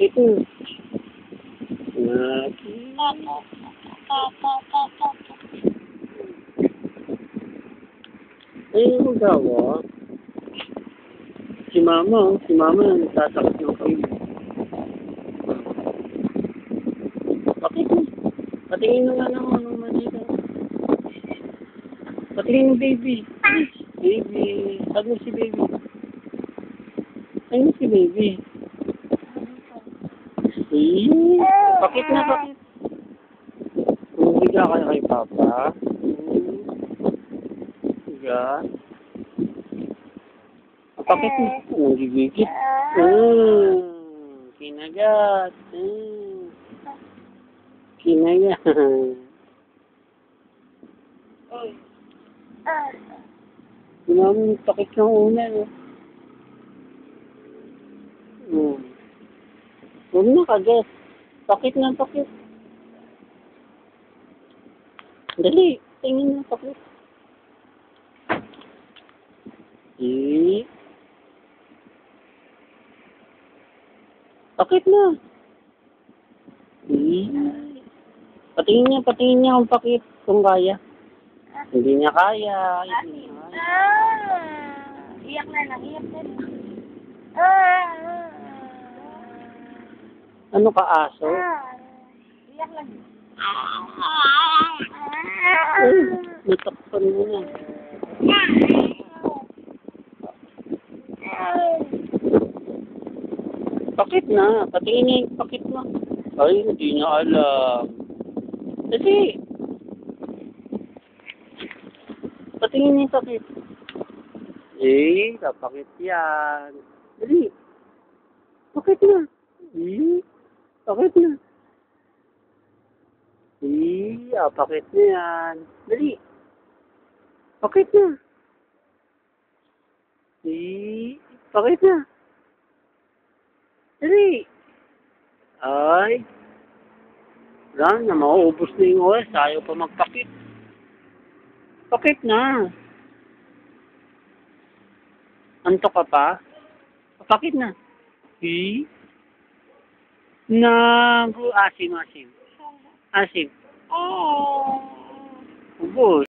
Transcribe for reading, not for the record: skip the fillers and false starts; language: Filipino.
Pakit mo. Nakit. Ayun ang gawa. Si mama nagtatakot ng kayo. Pakit mo. Patingin mo nga naman ng manila. Patingin mo, baby. Baby. Saan mo si baby? Saan mo si baby? Pakit na, pakit. Bumigla ka na kay Papa. Biga. Pakit mo. Nagigigit. Kinagat. Kinagat. Pakit ng una, no? Huwag na kagat. Pakit na, pakit. Dali, tingin na, pakit. Pakit na. Patingin niya kung pakit, kung kaya. Hindi niya kaya. Iyak na lang, iyak na lang. Ano ka, aso? Iyak lang. Natakpan mo na. Pakit na. Patingin niya yung pakit mo. Ay, hindi niya alam. Dali. Patingin niya yung pakit. Kapakit yan. Dali. Pakit na. Pakit na. Pakit na yan. Dali. Pakit na. Pakit na. Dali. Ay. Wala na, mauubos na yung oras. Ayaw pa magpakit. Pakit na. Antok ka pa? Pakit na. Asim. Asim. Ubos.